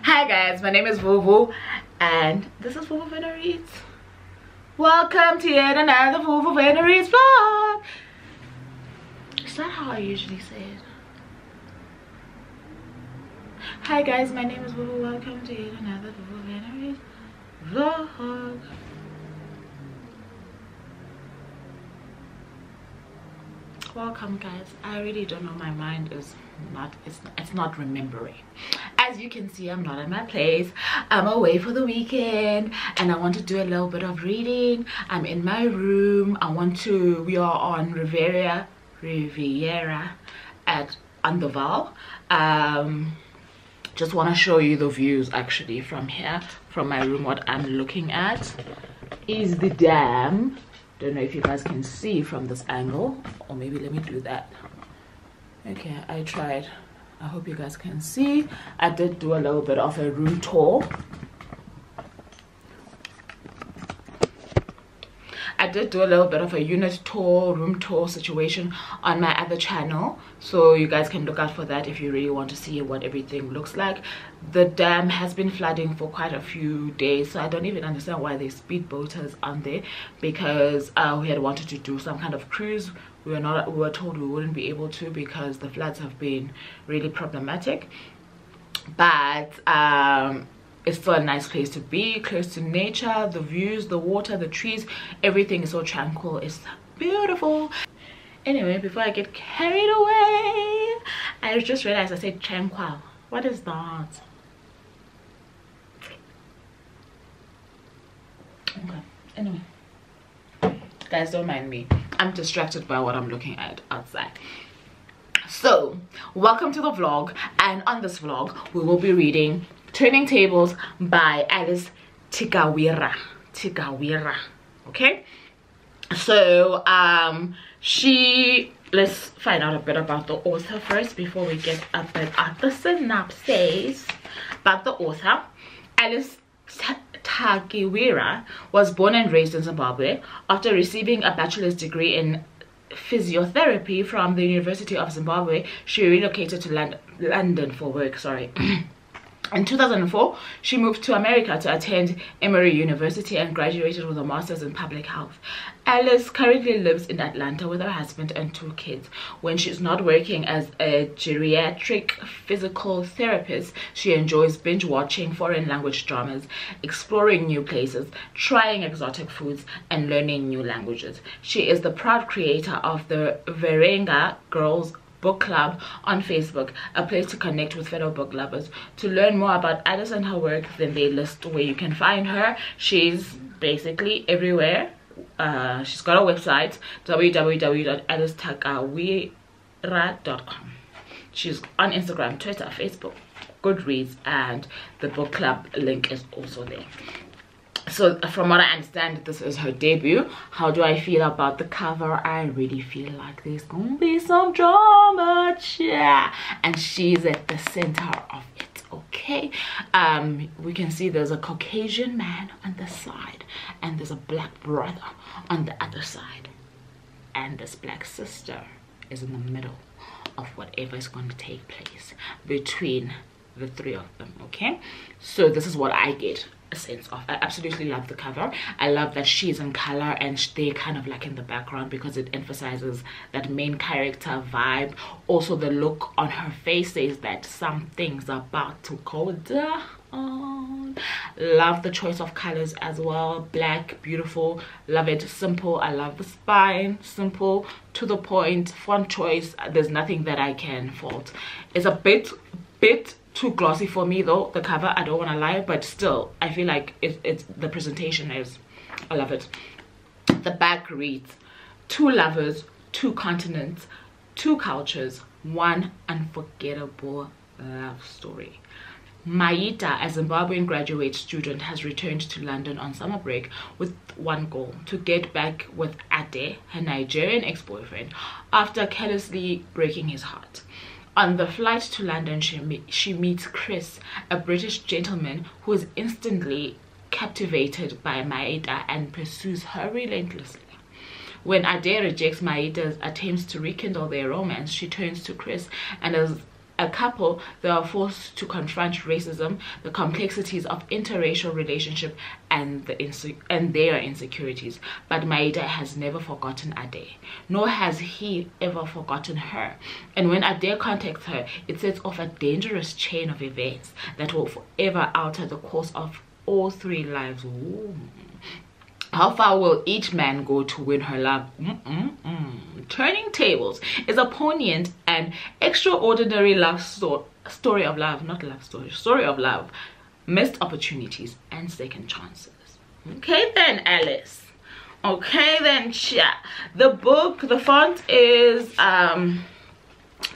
Hi guys, my name is Vuvu and this is Vuvu Vena Reads. Welcome to yet another Vuvu Vena Reads vlog. Is that how I usually say it? Hi guys, my name is Vuvu. Welcome to yet another Vuvu Vena Reads vlog. Welcome guys. I really don't know, my mind is not, it's not remembering. As you can see, I'm not at my place. I'm away for the weekend and I want to do a little bit of reading. I'm in my room. We are on Riviera on the Val. Just want to show you the views actually from here, from my room. What I'm looking at is the dam. Don't know if you guys can see from this angle, or maybe let me do that. Okay, I tried. I hope you guys can see. I did do a little bit of a room tour. I did do a little bit of a unit tour, room tour situation on my other channel, so you guys can look out for that if you really want to see what everything looks like. The dam has been flooding for quite a few days, so I don't even understand why there's speedboaters on there, because we had wanted to do some kind of cruise. We were told we wouldn't be able to because the floods have been really problematic, but it's still a nice place to be, close to nature. The views, the water, the trees, everything is so tranquil. It's beautiful. Anyway, before I get carried away, I just realized I said tranquil. What is that? Okay, anyway, guys, don't mind me. I'm distracted by what I'm looking at outside. So welcome to the vlog, and on this vlog we will be reading Turning Tables by Alice Takawira. Okay, so let's find out a bit about the author first before we get a bit of the synopsis about the author. Alice Takawira was born and raised in Zimbabwe. After receiving a bachelor's degree in physiotherapy from the University of Zimbabwe, she relocated to London for work. In 2004, she moved to America to attend Emory University and graduated with a master's in public health. Alice currently lives in Atlanta with her husband and 2 kids. When she's not working as a geriatric physical therapist, she enjoys binge watching foreign language dramas, exploring new places, trying exotic foods, and learning new languages. She is the proud creator of the Vena Girls Book Club on Facebook, a place to connect with fellow book lovers. To learn more about Alice and her work, then they list where you can find her. She's basically everywhere. She's got a website, www.alicetakawira.com. She's on Instagram, Twitter, Facebook, Goodreads, and the book club link is also there. So from what I understand, this is her debut. How do I feel about the cover? I really feel like there's gonna be some drama, yeah, and she's at the center of it. Okay, we can see there's a Caucasian man on the side and there's a black brother on the other side, and this black sister is in the middle of whatever is going to take place between the 3 of them. Okay, so this is what I get a sense of. I absolutely love the cover. I love that she's in color and they're kind of like in the background because it emphasizes that main character vibe. Also, the look on her face says that something's about to go down. Love the choice of colors as well. Black, beautiful, love it. Simple. I love the spine, simple, to the point, font choice. There's nothing that I can fault. It's a bit too glossy for me though, the cover, I don't want to lie, but still I feel like it's the presentation is, I love it. The back reads, 2 lovers, 2 continents, 2 cultures, 1 unforgettable love story. Maita, a Zimbabwean graduate student, has returned to London on summer break with one goal: to get back with Ade, her Nigerian ex-boyfriend, after carelessly breaking his heart. On the flight to London, she meets Chris, a British gentleman who is instantly captivated by Maida and pursues her relentlessly. When Ade rejects Maida's attempts to rekindle their romance, she turns to Chris and a couple, they are forced to confront racism, the complexities of interracial relationship, and their insecurities. But Maida has never forgotten Ade, nor has he ever forgotten her. And when Ade contacts her, it sets off a dangerous chain of events that will forever alter the course of all three lives. Ooh. How far will each man go to win her love? Turning Tables is a poignant and extraordinary story of love, not love story, story of love, missed opportunities, and second chances. Okay then, Alice. Okay then, Chia. The book, the font is sorry,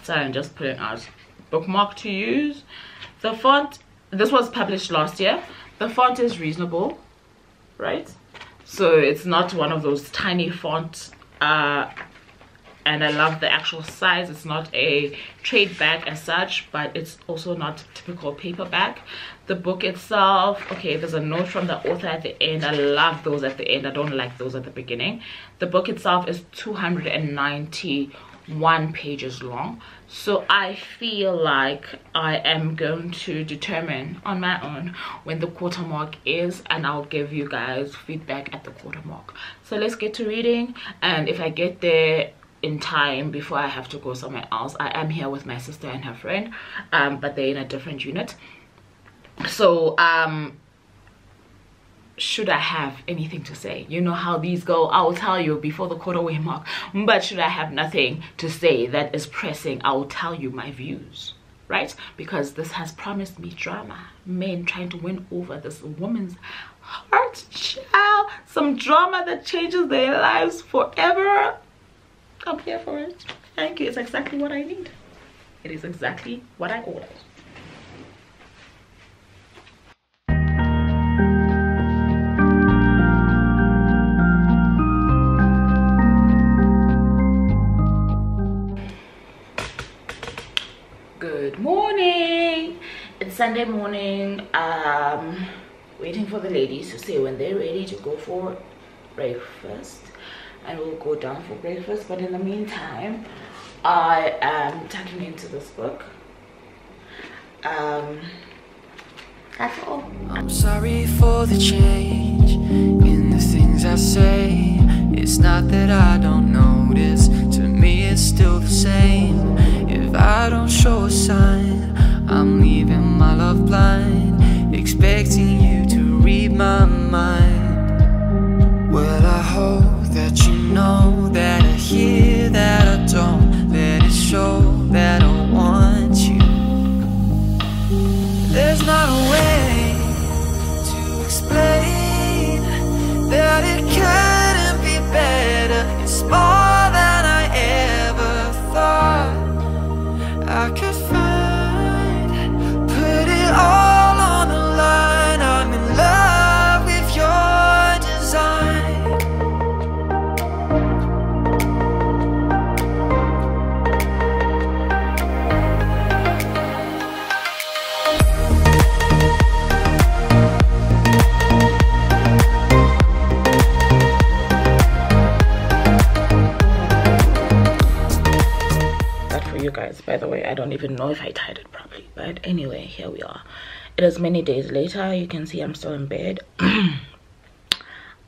I'm just putting out bookmark to use. The font, this was published last year. The font is reasonable, right? So it's not one of those tiny fonts, and I love the actual size. It's not a trade bag as such, but it's also not typical paperback. The book itself, okay, there's a note from the author at the end. I love those at the end. I don't like those at the beginning. The book itself is 291 pages long, so I feel like I am going to determine on my own when the quarter mark is, and I'll give you guys feedback at the quarter mark. So let's get to reading, and if I get there in time before I have to go somewhere else, I am here with my sister and her friend, but they're in a different unit. So should I have anything to say, you know how these go, I will tell you before the quarter-way mark. But should I have nothing to say that is pressing, I will tell you my views, right? Because this has promised me drama, men trying to win over this woman's heart, child, some drama that changes their lives forever. I'm here for it. Thank you. It's exactly what I need. It is exactly what I ordered. Good morning. It's Sunday morning. Waiting for the ladies to say when they're ready to go for breakfast, and we'll go down for breakfast. But in the meantime, I am tucking into this book. That's all. I'm sorry for the change in the things I say. It's not that I don't notice, to me it's still the same. If I don't show a sign, I'm leaving my love blind, expecting you to read my mind. Well, I hope that you know that I hear, that I don't let it show, that I want you. There's not a way to explain that it couldn't be better. It's more than I ever thought I could find. Put it all on the line. I'm in love with your design. You guys, by the way, I don't even know if I tied it properly, but anyway, here we are. It is many days later. You can see I'm still in bed.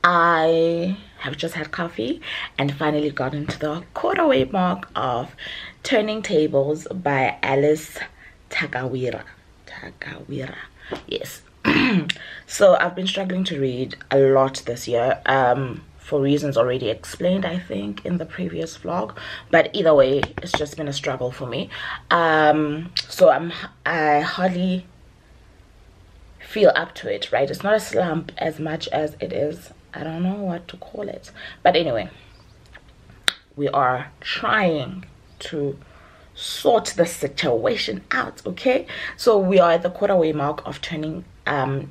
I have just had coffee and finally gotten to the quarter-way mark of Turning Tables by Alice Takawira. Yes. So I've been struggling to read a lot this year, for reasons already explained, I think, in the previous vlog. But either way, it's just been a struggle for me. So I hardly feel up to it, right? It's not a slump as much as it is, I don't know what to call it. But anyway, we are trying to sort the situation out, okay? So we are at the quarter-way mark of Turning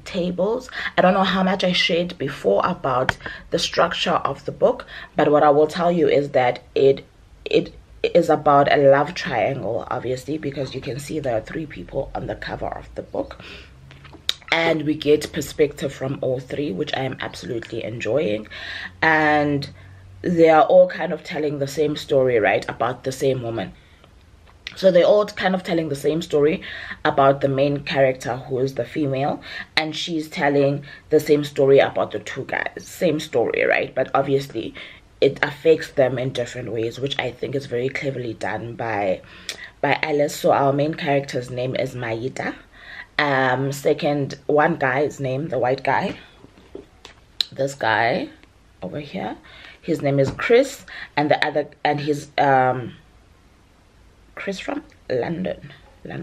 Tables. I don't know how much I shared before about the structure of the book, but what I will tell you is that it is about a love triangle, obviously, because you can see there are 3 people on the cover of the book, and we get perspective from all 3, which I am absolutely enjoying. And they are all kind of telling the same story, right, about the same woman. So they're all kind of telling the same story about the main character, who is the female, and she's telling the same story about the two guys. Same story, right? But obviously it affects them in different ways, which I think is very cleverly done by Alice. So our main character's name is Maita. Second, one guy's name, the white guy, this guy over here, his name is Chris, and the other, and he's Chris from London. I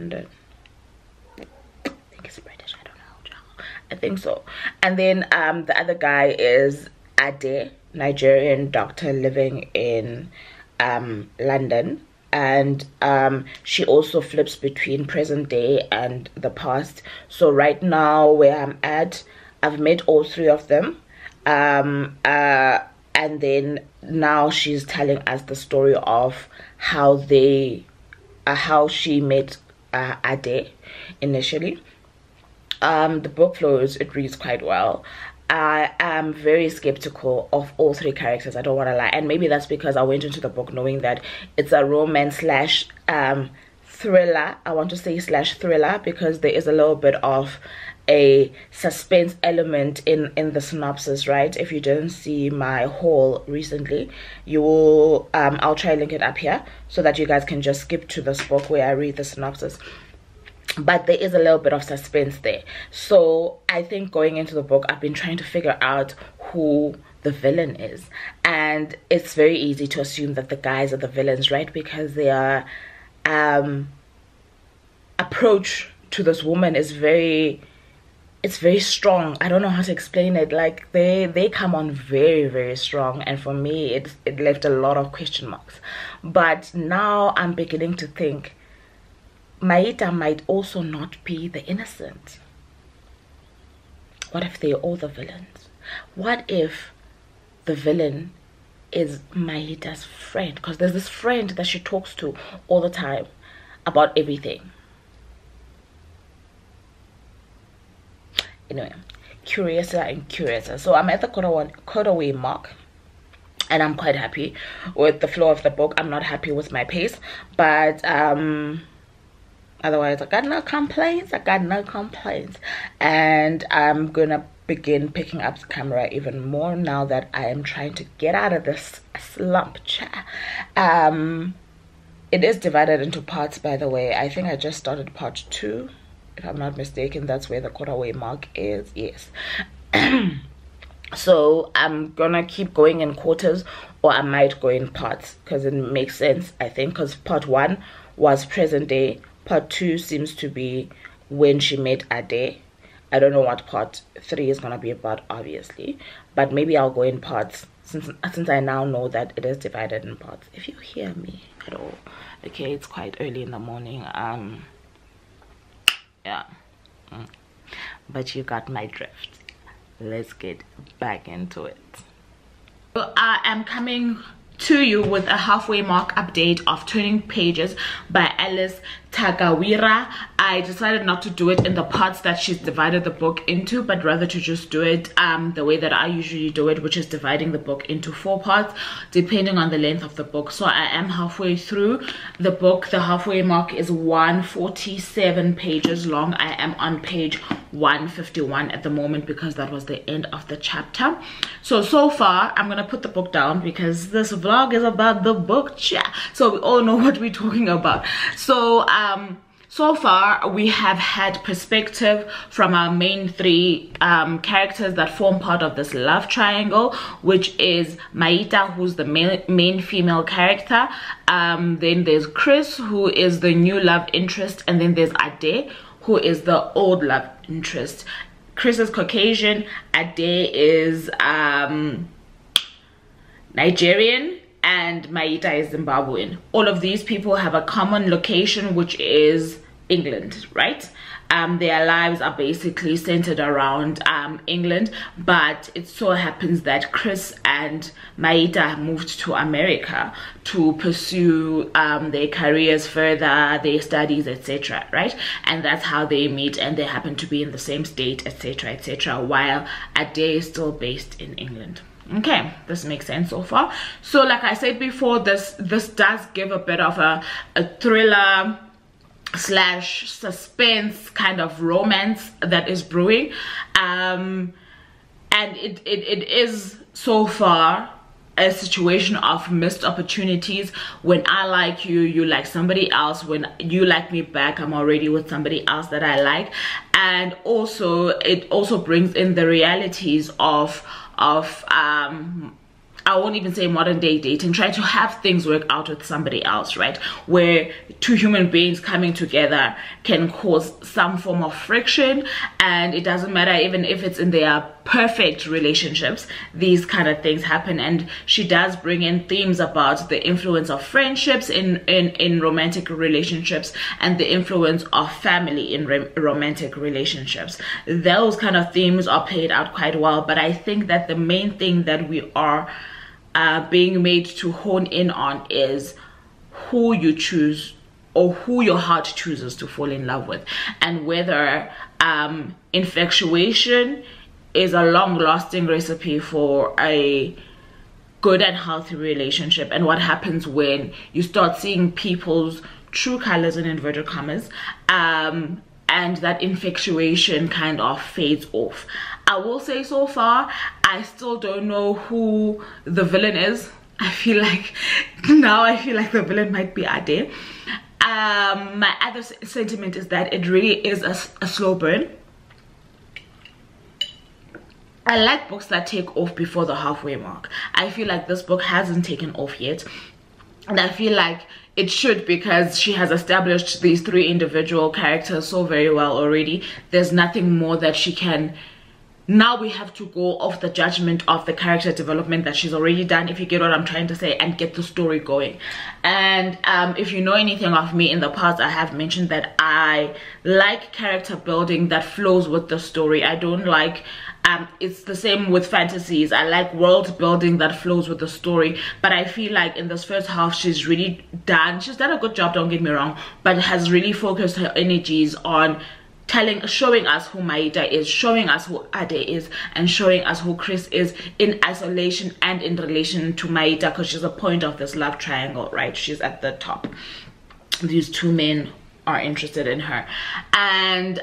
think he's British, I don't know, I think so. And then the other guy is Ade, Nigerian doctor living in London, and she also flips between present day and the past. So right now where I'm at, I've met all three of them, and then now she's telling us the story of how she met Ade initially. The book flows, it reads quite well. I am very skeptical of all three characters, I don't want to lie, and maybe that's because I went into the book knowing that it's a romance slash thriller. I want to say slash thriller because there is a little bit of a suspense element in the synopsis, right? If you didn't see my haul recently, you will I'll try to link it up here so that you guys can just skip to this book where I read the synopsis. But there is a little bit of suspense there. So I think going into the book, I've been trying to figure out who the villain is, and it's very easy to assume that the guys are the villains, right? Because their approach to this woman is very strong. I don't know how to explain it. Like they come on very, very strong, and for me it left a lot of question marks. But now I'm beginning to think Maita might also not be the innocent. What if they're all the villains? What if the villain is Maita's friend? Because there's this friend that she talks to all the time about everything. Anyway, curiouser and curiouser. So I'm at the quarter-way mark, and I'm quite happy with the flow of the book. I'm not happy with my pace, but otherwise I got no complaints. And I'm gonna begin picking up the camera even more now that I am trying to get out of this slump. It is divided into parts, by the way. I think I just started part 2, if I'm not mistaken. That's where the quarter-way mark is. Yes. So I'm gonna keep going in quarters, or I might go in parts, because it makes sense, I think, because part 1 was present day, part 2 seems to be when she met Ade. I don't know what part 3 is gonna be about, obviously, but maybe I'll go in parts since I now know that it is divided in parts. If you hear me at all, okay, it's quite early in the morning. Yeah, but you got my drift. Let's get back into it. So I am coming to you with a halfway mark update of Turning Pages by Alice Takawira. I decided not to do it in the parts that she's divided the book into, but rather to just do it the way that I usually do it, which is dividing the book into 4 parts depending on the length of the book. So I am halfway through the book. The halfway mark is 147 pages long. I am on page 151 at the moment because that was the end of the chapter. So far I'm gonna put the book down because this vlog is about the book, so we all know what we're talking about. So far we have had perspective from our main 3 characters that form part of this love triangle, which is Maita, who's the main female character, then there's Chris, who is the new love interest, and then there's Ade, who is the old love interest. Chris is Caucasian, Ade is Nigerian, and Maita is Zimbabwean. All of these people have a common location, which is England, right? Their lives are basically centered around England, but it so happens that Chris and Maita moved to America to pursue their careers further, their studies, etc., right? And that's how they meet, and they happen to be in the same state, etc., etc., while Ade is still based in England. Okay, this makes sense so far. So like I said before, this does give a bit of a thriller slash suspense kind of romance that is brewing, and it is so far a situation of missed opportunities. When I like you, you like somebody else. When you like me back, I'm already with somebody else that I like. And also it also brings in the realities of I won't even say modern day dating, try to have things work out with somebody else, right? Where two human beings coming together can cause some form of friction, and it doesn't matter even if it's in their perfect relationships, these kind of things happen. And she does bring in themes about the influence of friendships in romantic relationships, and the influence of family in romantic relationships. Those kind of themes are played out quite well, but I think that the main thing that we are being made to hone in on is who you choose, or who your heart chooses to fall in love with, and whether infatuation is a long-lasting recipe for a good and healthy relationship, and what happens when you start seeing people's true colors, in inverted commas, and that infatuation kind of fades off. I will say so far, I still don't know who the villain is. I feel like the villain might be Ade. My other sentiment is that it really is a slow burn. I like books that take off before the halfway mark. I feel like this book hasn't taken off yet, and I feel like it should, because she has established these three individual characters so very well already. There's nothing more that she can. Now we have to go off the judgment of the character development that she's already done, if you get what I'm trying to say, and get the story going. And if you know anything of me in the past, I have mentioned that I like character building that flows with the story. I don't like it's the same with fantasies. I like world building that flows with the story, but I feel like in this first half she's done a good job, don't get me wrong, but has really focused her energies on showing us who Maida is, showing us who Ade is, and showing us who Chris is in isolation and in relation to Maida, because she's a point of this love triangle, right? She's at the top. These two men are interested in her, and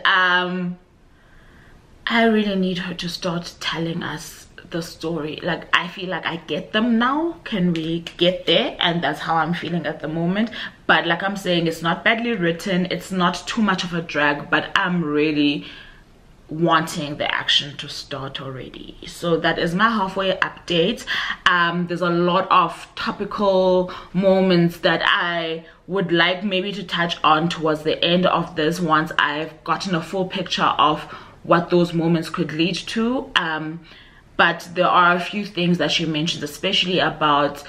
I really need her to start telling us the story. Like, I feel like I get them now. Can we get there? And that's how I'm feeling at the moment. But like I'm saying, it's not badly written, it's not too much of a drag, but I'm really wanting the action to start already. So that is my halfway update. There's a lot of topical moments that I would like maybe to touch on towards the end of this, once I've gotten a full picture of what those moments could lead to. But there are a few things that she mentions, especially about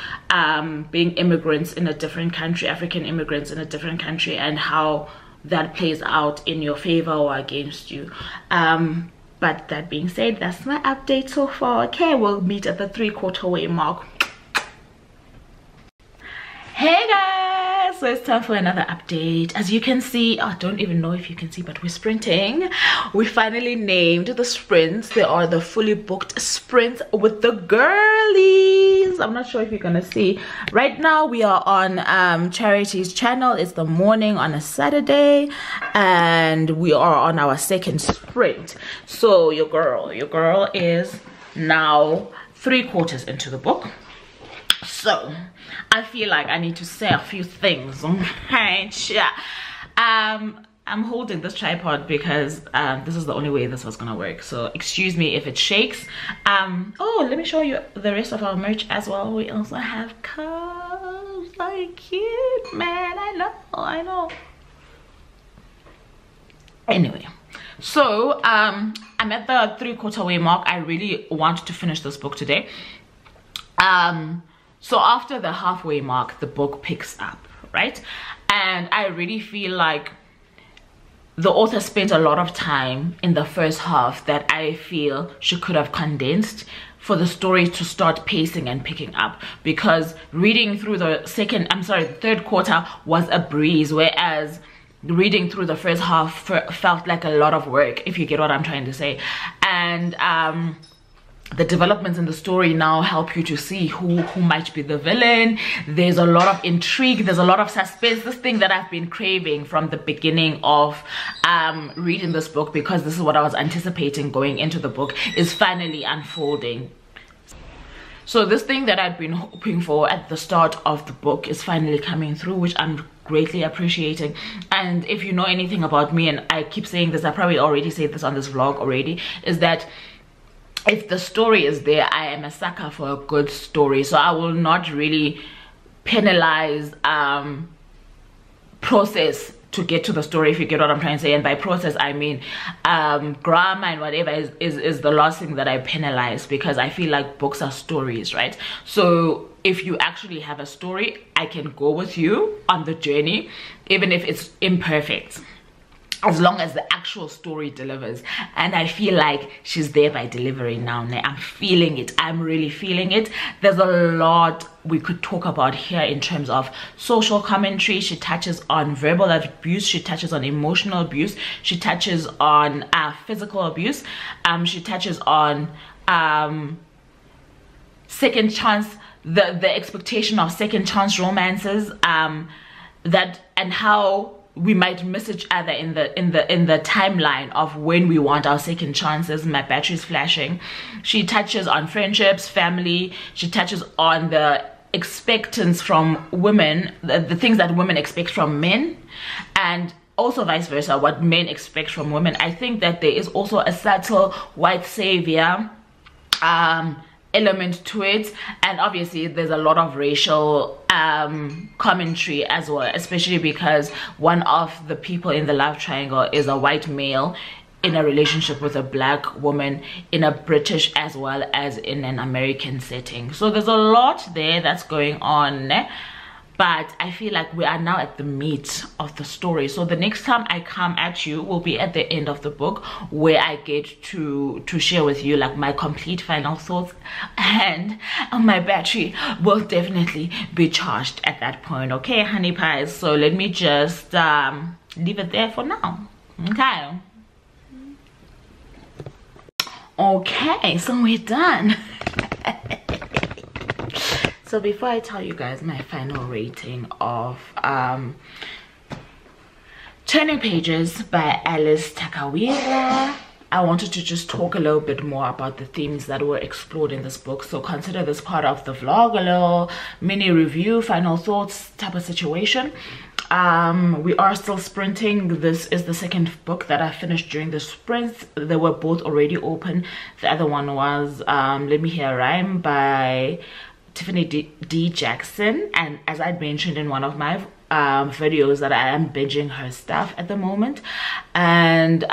being immigrants in a different country, African immigrants in a different country, and how that plays out in your favor or against you. But that being said, that's my update so far. Okay, we'll meet at the 3/4 way mark. Hey guys, so it's time for another update. As you can see, I don't even know if you can see, but we're sprinting. We finally named the sprints. They are the fully booked sprints with the girlies. I'm not sure if you're gonna see. Right now we are on Charity's channel. It's the morning on a Saturday, and we are on our second sprint. So your girl is now 3/4 into the book. So I feel like I need to say a few things. I'm holding this tripod because this is the only way this was gonna work, so excuse me if it shakes. Oh, let me show you the rest of our merch as well. We also have cups. So cute, man. I know. Anyway, so I'm at the 3/4 way mark. I really want to finish this book today. So after the halfway mark, the book picks up, right? And I really feel like the author spent a lot of time in the first half that I feel she could have condensed for the story to start pacing and picking up, because reading through the third quarter was a breeze, whereas reading through the first half felt like a lot of work, if you get what I'm trying to say. And the developments in the story now help you to see who might be the villain. There's a lot of intrigue, there's a lot of suspense. This thing that I've been craving from the beginning of reading this book, because this is what I was anticipating going into the book, is finally unfolding. So this thing that I'd been hoping for at the start of the book is finally coming through, which I'm greatly appreciating. And if you know anything about me, and I keep saying this, I probably already said this on this vlog already, is that if the story is there, I am a sucker for a good story. So I will not really penalize process to get to the story, if you get what I'm trying to say. And by process I mean grammar and whatever is the last thing that I penalize, because I feel like books are stories, right? So if you actually have a story, I can go with you on the journey, even if it's imperfect, as long as the actual story delivers. And I feel like she's there by delivering now. I'm feeling it. I'm really feeling it. There's a lot we could talk about here in terms of social commentary. She touches on verbal abuse, she touches on emotional abuse, she touches on physical abuse, she touches on second chance, the expectation of second chance romances, that, and how we might miss each other in the timeline of when we want our second chances. My battery's flashing. She touches on friendships, family. She touches on the expectance from women, the things that women expect from men, and also vice versa, what men expect from women. I think that there is also a subtle white savior element to it, and obviously there's a lot of racial commentary as well, especially because one of the people in the love triangle is a white male in a relationship with a black woman in a British as well as in an American setting. So there's a lot there that's going on, but I feel like we are now at the meat of the story. So the next time I come at you will be at the end of the book, where I get to share with you like my complete final thoughts, and my battery will definitely be charged at that point. Okay, honey pies, so let me just leave it there for now. Okay, so we're done. So before I tell you guys my final rating of Turning Pages by Alice Takawira, I wanted to just talk a little bit more about the themes that were explored in this book. So consider this part of the vlog, a little mini review, final thoughts type of situation. We are still sprinting. This is the second book that I finished during the sprint. They were both already open. The other one was Let Me Hear a Rhyme by Tiffany D. Jackson, and as I mentioned in one of my videos, that I am binging her stuff at the moment. And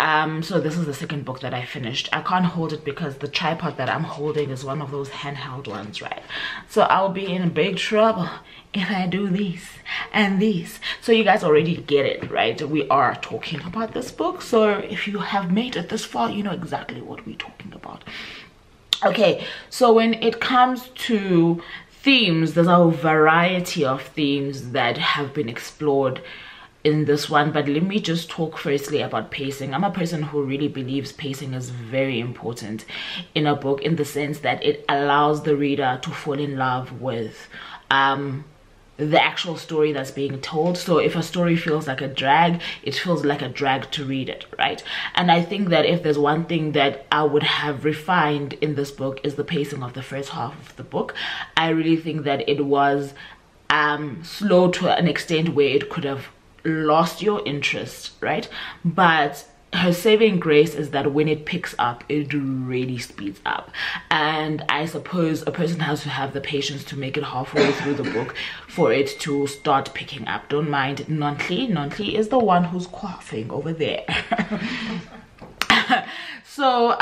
so this is the second book that I finished. I can't hold it because the tripod that I'm holding is one of those handheld ones, right? So I'll be in big trouble if I do these and these. So you guys already get it, right? We are talking about this book, so if you have made it this far, you know exactly what we're talking about. Okay, so when it comes to themes, there's a variety of themes that have been explored in this one, but let me just talk firstly about pacing. I'm a person who really believes pacing is very important in a book, in the sense that it allows the reader to fall in love with the actual story that's being told. So if a story feels like a drag, it feels like a drag to read it, right? And I think that if there's one thing that I would have refined in this book, is the pacing of the first half of the book. I really think that it was slow to an extent where it could have lost your interest, right? But her saving grace is that when it picks up, it really speeds up. And I suppose a person has to have the patience to make it halfway through the book for it to start picking up. Don't mind Nontli. Nontli is the one who's coughing over there. So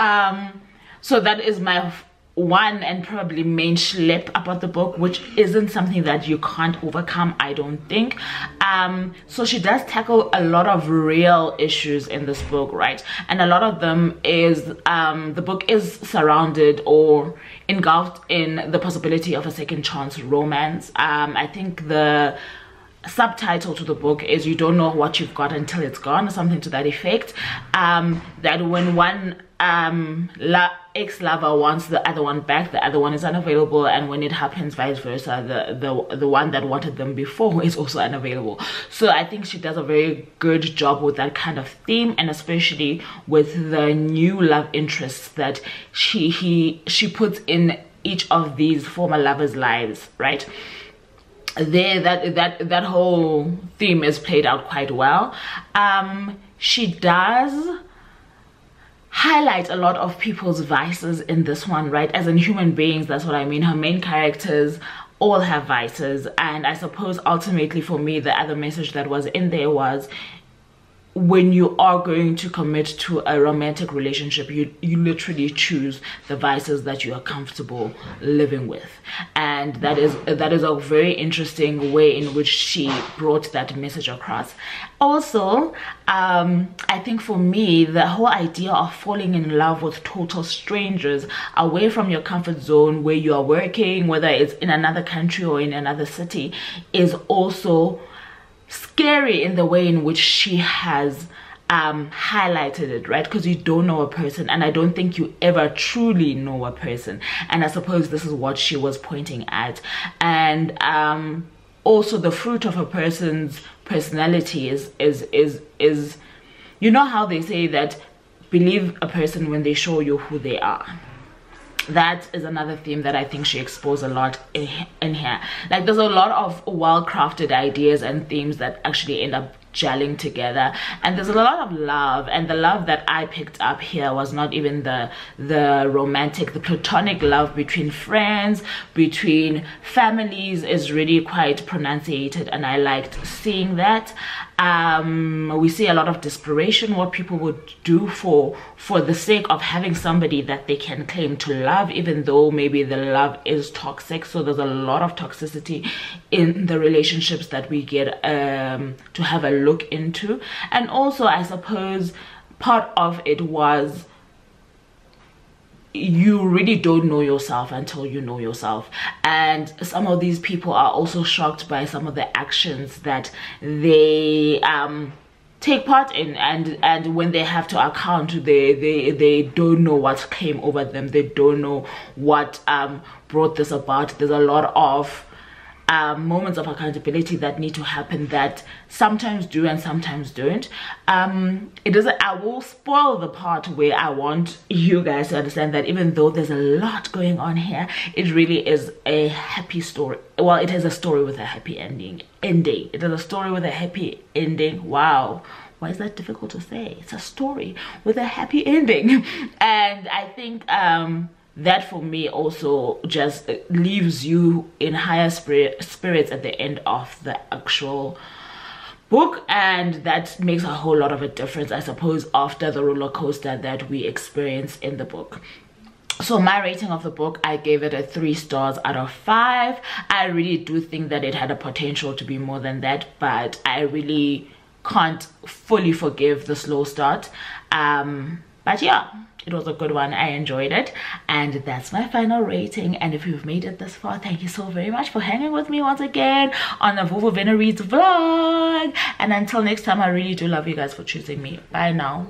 that is my one and probably main schlep about the book, which isn't something that you can't overcome, I don't think. So she does tackle a lot of real issues in this book, right? And a lot of them is the book is surrounded or engulfed in the possibility of a second chance romance. I think the subtitle to the book is "You don't know what you've got until it's gone," or something to that effect. That when one ex-lover wants the other one back, the other one is unavailable, and when it happens vice versa, the one that wanted them before is also unavailable. So I think she does a very good job with that kind of theme, and especially with the new love interests that she puts in each of these former lovers' lives, right? There, that whole theme is played out quite well. She does highlight a lot of people's vices in this one, right? As in human beings, that's what I mean. Her main characters all have vices, and I suppose ultimately for me the other message that was in there was, when you are going to commit to a romantic relationship, you literally choose the vices that you are comfortable living with. And that is a very interesting way in which she brought that message across. Also, I think for me, the whole idea of falling in love with total strangers away from your comfort zone where you are working, whether it's in another country or in another city, is also scary in the way in which she has highlighted it, right? Because you don't know a person, and I don't think you ever truly know a person, and I suppose this is what she was pointing at. And also the fruit of a person's personality is you know how they say that believe a person when they show you who they are. That is another theme that I think she exposed a lot in here. Like, there's a lot of well-crafted ideas and themes that actually end up gelling together, and there's a lot of love, and the love that I picked up here was not even the romantic, the platonic love between friends, between families is really quite pronunciated, and I liked seeing that. We see a lot of desperation, what people would do for the sake of having somebody that they can claim to love, even though maybe the love is toxic. So there's a lot of toxicity in the relationships that we get to have a look into. And also, I suppose part of it was, you really don't know yourself until you know yourself, and some of these people are also shocked by some of the actions that they take part in, and when they have to account, they don't know what came over them, they don't know what brought this about. There's a lot of moments of accountability that need to happen that sometimes do and sometimes don't. I will spoil the part where I want you guys to understand that even though there's a lot going on here, it really is a happy story. Well, it is a story with a happy ending. It is a story with a happy ending. Wow, why is that difficult to say? It's a story with a happy ending. And I think that for me also just leaves you in higher spirits at the end of the actual book, and that makes a whole lot of a difference, I suppose, after the roller coaster that we experience in the book. So my rating of the book, I gave it a 3 stars out of 5. I really do think that it had a potential to be more than that, but I really can't fully forgive the slow start. But yeah, it was a good one. I enjoyed it, and that's my final rating. And if you've made it this far, thank you so very much for hanging with me once again on the Vuvu Vena Reads vlog. And until next time, I really do love you guys for choosing me. Bye now.